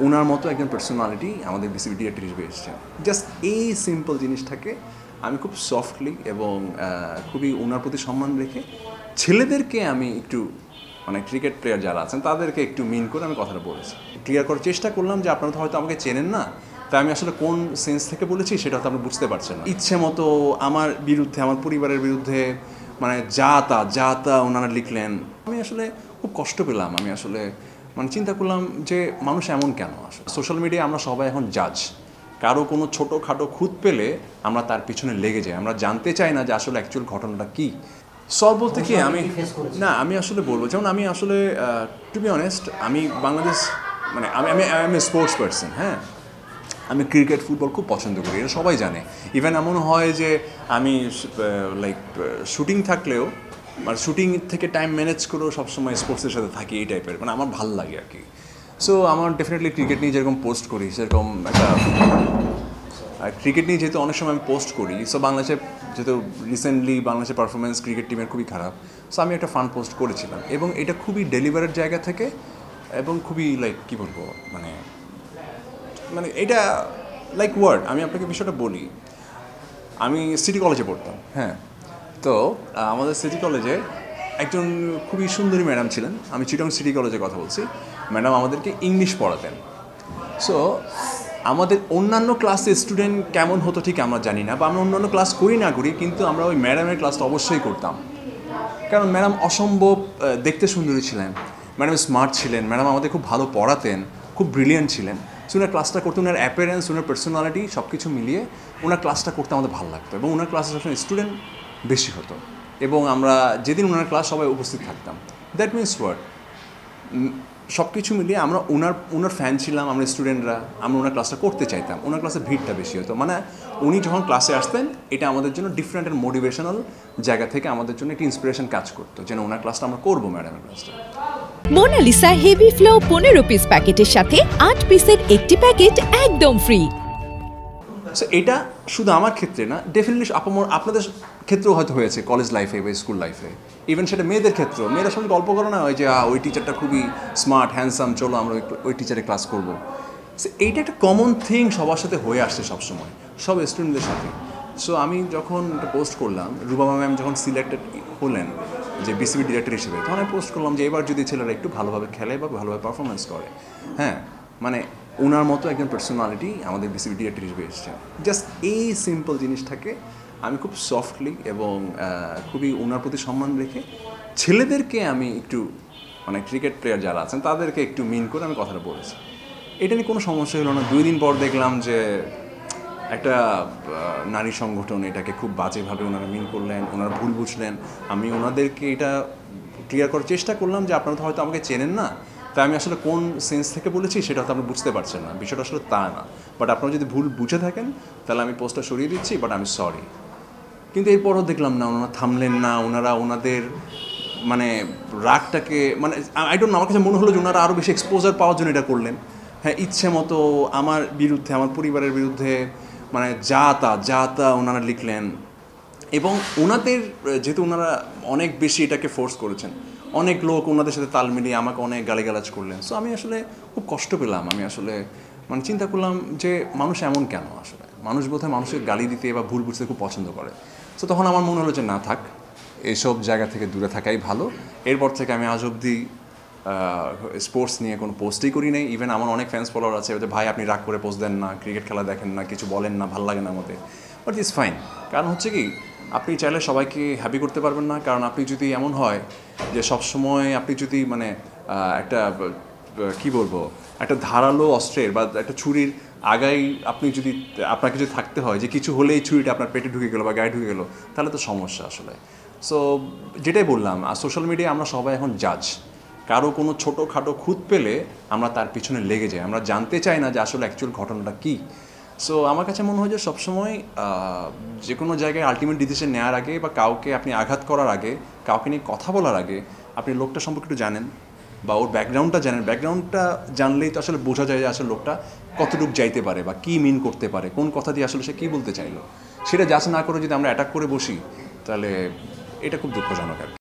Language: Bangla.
ওনার মতো একজন পার্সোনালিটি আমাদের বিসিবি ডিরেক্টর হিসেবে এসেছেন। জাস্ট এই সিম্পল জিনিসটাকে আমি খুব সফটলি এবং খুবই ওনার প্রতি সম্মান রেখে ছেলেদেরকে আমি একটু মানে ক্রিকেট প্লেয়ার যারা আছেন তাদেরকে একটু মিন করে আমি কথাটা বলেছি, ক্লিয়ার করার চেষ্টা করলাম যে আপনারা তো হয়তো আমাকে চেনেন না, তাই আমি আসলে কোন সেন্স থেকে বলেছি সেটা হয়তো আপনি বুঝতে পারছেন না। ইচ্ছে মতো আমার বিরুদ্ধে, আমার পরিবারের বিরুদ্ধে মানে যা তা ওনারা লিখলেন, আমি আসলে খুব কষ্ট পেলাম। আমি আসলে মানে চিন্তা করলাম যে মানুষ এমন কেন। আসলে সোশ্যাল মিডিয়ায় আমরা সবাই এখন জাজ, কারো কোনো ছোটোখাটো খুঁত পেলে আমরা তার পিছনে লেগে যাই, আমরা জানতে চাই না যে আসলে অ্যাকচুয়াল ঘটনাটা কী। সলভ বলতে কি আমি আসলে বলবো, যেমন আমি আসলে টু বি অনেস্ট আমি বাংলাদেশ মানে আমি স্পোর্টস পার্সন। হ্যাঁ, আমি ক্রিকেট ফুটবল খুব পছন্দ করি, এটা সবাই জানে। ইভেন এমন হয় যে আমি লাইক শুটিং থাকলেও মানে শুটিং থেকে টাইম ম্যানেজ করেও সবসময় স্পোর্টসের সাথে থাকি, এই টাইপের মানে আমার ভালো লাগে আর কি। সো আমার ডেফিনেটলি ক্রিকেট নিয়ে যেরকম পোস্ট করি সেরকম একটা ক্রিকেট নিয়ে যেহেতু অনেক সময় আমি পোস্ট করি, সো বাংলাদেশে যেহেতু রিসেন্টলি বাংলাদেশের পারফরমেন্স ক্রিকেট টিমের খুবই খারাপ, সো আমি একটা ফান পোস্ট করেছিলাম এবং এটা খুবই ডেলিভারের জায়গা থেকে এবং খুবই লাইক কী বলবো মানে মানে এটা লাইক ওয়ার্ড। আমি আপনাকে বিষয়টা বলি, আমি সিটি কলেজে পড়তাম। হ্যাঁ, তো আমাদের সিটি কলেজে একজন খুবই সুন্দরী ম্যাডাম ছিলেন। আমি চিটং সিটি কলেজে কথা বলছি। ম্যাডাম আমাদেরকে ইংলিশ পড়াতেন। সো আমাদের অন্যান্য ক্লাসে স্টুডেন্ট কেমন হতো ঠিক আমরা জানি না, বা আমরা অন্যান্য ক্লাস করি না করি, কিন্তু আমরা ওই ম্যাডামের ক্লাসটা অবশ্যই করতাম, কারণ ম্যাডাম অসম্ভব দেখতে সুন্দরী ছিলেন, ম্যাডাম স্মার্ট ছিলেন, ম্যাডাম আমাদের খুব ভালো পড়াতেন, খুব ব্রিলিয়েন্ট ছিলেন। সো ওনার ক্লাসটা করতে, ওনার অ্যাপিয়ারেন্স, ওনার পার্সোনালিটি সব কিছু মিলিয়ে ওনার ক্লাসটা করতে আমাদের ভালো লাগতো এবং ওনার ক্লাসে সবসময় স্টুডেন্ট বেশি হতো এবং আমরা যেদিন ওনার ক্লাস সবাই উপস্থিত থাকতাম। দ্যাট মিনস ওয়াট, সব কিছু মিলিয়ে আমরা ওনার ফ্যান ছিলাম, আমরা স্টুডেন্টরা, আমরা ওনার ক্লাসটা করতে চাইতাম। ওনার ক্লাসে ভিড়টা বেশি হতো, মানে উনি যখন ক্লাসে আসতেন এটা আমাদের জন্য ডিফারেন্ট অ্যান্ড মোটিভেশনাল জায়গা থেকে আমাদের জন্য একটা ইন্সপিরেশন কাজ করতো, যেন ওনার ক্লাসটা আমরা করবো, ম্যাডামের ক্লাসটা। মোনালিসা হেভি ফ্লো 15 পিস প্যাকেটের সাথে 8 পিসের একটি প্যাকেট একদম ফ্রি। সো এটা শুধু আমার ক্ষেত্রে না, ডেফিনেটলি আপনাদের ক্ষেত্রেও হয়তো হয়েছে কলেজ লাইফে বা স্কুল লাইফে। ইভেন সেটা মেয়েদের ক্ষেত্রেও, মেয়েরা সঙ্গে গল্প করে না, ওই যে ওই টিচারটা খুবই স্মার্ট হ্যান্ডসাম, চলো আমরা ওই টিচারের ক্লাস করবো। সো এইটা একটা কমন থিং সবার সাথে হয়ে আসছে সবসময়, সব স্টুডেন্টদের সাথে। সো আমি যখন একটা পোস্ট করলাম, রুবামা ম্যাম যখন সিলেক্টেড হলেন যে বিসিবি ডিরেক্টর হিসেবে, তখন আমি পোস্ট করলাম যে এবার যদি ছেলেরা একটু ভালোভাবে খেলে বা ভালোভাবে পারফরমেন্স করে, হ্যাঁ মানে ওনার মতো একজন পার্সোনালিটি আমাদের বিসিবি ডিরেক্টর হিসেবে এসেছেন। জাস্ট এই সিম্পল জিনিসটাকে আমি খুব সফটলি এবং খুবই ওনার প্রতি সম্মান রেখে ছেলেদেরকে আমি একটু মানে ক্রিকেট প্লেয়ার যারা আছেন তাদেরকে একটু মিন করে আমি কথাটা বলেছি। এটা নিয়ে কোনো সমস্যা হলো না। 2 দিন পর দেখলাম যে একটা নারী সংগঠন এটাকে খুব বাজেভাবে ওনারা মিন করলেন, ওনারা ভুল বুঝলেন। আমি ওনাদেরকে এটা ক্লিয়ার করার চেষ্টা করলাম যে আপনারা তো হয়তো আমাকে চেনেন না, তাই আমি আসলে কোন সেন্স থেকে বলেছি সেটা হয়তো আপনি বুঝতে পারছেন না, বিষয়টা আসলে তা না। বাট আপনারা যদি ভুল বুঝে থাকেন তাহলে আমি পোস্টটা সরিয়ে দিচ্ছি, বাট আমি সরি। কিন্তু এরপরও দেখলাম না, ওনারা থামলেন না। ওনারা ওনাদের মানে রাগটাকে মানে আই ডোন্ট নো, আমার কাছে মনে হলো যে ওনারা আরও বেশি এক্সপোজার পাওয়ার জন্য এটা করলেন। হ্যাঁ, ইচ্ছে মতো আমার বিরুদ্ধে, আমার পরিবারের বিরুদ্ধে মানে যা তা ওনারা লিখলেন এবং ওনাদের যেহেতু ওনারা অনেক বেশি এটাকে ফোর্স করেছেন, অনেক লোক ওনাদের সাথে তাল মিলিয়ে আমাকে অনেক গালিগালাজ করলেন। সো আমি আসলে খুব কষ্ট পেলাম। আমি আসলে মানে চিন্তা করলাম যে মানুষ এমন কেন। আসলে মানুষ বোধহয় মানুষের গালি দিতে বা ভুল বুঝতে খুব পছন্দ করে। সো তখন আমার মনে হলো যে না থাক, এইসব জায়গা থেকে দূরে থাকাই ভালো। এরপর থেকে আমি আজ অবধি স্পোর্টস নিয়ে কোনো পোস্টই করি নাই। ইভেন আমার অনেক ফ্যান্স ফলোয়ার আছে যে ভাই আপনি রাগ করে পোস্ট দেন না, ক্রিকেট খেলা দেখেন না, কিছু বলেন না, ভালো লাগে না আমাদের। বাট ইটস ফাইন, কারণ হচ্ছে কি আপনি চাইলে সবাইকে হ্যাপি করতে পারবেন না। কারণ আপনি যদি এমন হয় যে সবসময় আপনি যদি মানে একটা কী বলবো, একটা ধারালো অস্ত্রের বা একটা ছুরির আগাই আপনাকে যদি থাকতে হয় যে কিছু হলেই ছুরিটা আপনার পেটে ঢুকে গেলো বা গায়ে ঢুকে গেলো, তাহলে তো সমস্যা আসলে। সো যেটাই বললাম, আর সোশ্যাল মিডিয়ায় আমরা সবাই এখন জাজ, কারো কোনো ছোটোখাটো খুঁত পেলে আমরা তার পিছনে লেগে যাই, আমরা জানতে চাই না যে আসলে অ্যাকচুয়াল ঘটনাটা কী। সো আমার কাছে মনে হয় যে সবসময় যে কোনো জায়গায় আলটিমেট ডিসিশন নেওয়ার আগে বা কাউকে আপনি আঘাত করার আগে, কাউকে নিয়ে কথা বলার আগে আপনি লোকটা সম্পর্কে একটু জানেন বা ওর ব্যাকগ্রাউন্ডটা জানেন। ব্যাকগ্রাউন্ডটা জানলেই তো আসলে বোঝা যায় যে আসলে লোকটা কতটুকু যাইতে পারে বা কী মিন করতে পারে, কোন কথা দিয়ে আসলে সে কী বলতে চাইলো। সেটা যাচ না করে যদি আমরা অ্যাটাক করে বসি তাহলে এটা খুব দুঃখজনক আর কি।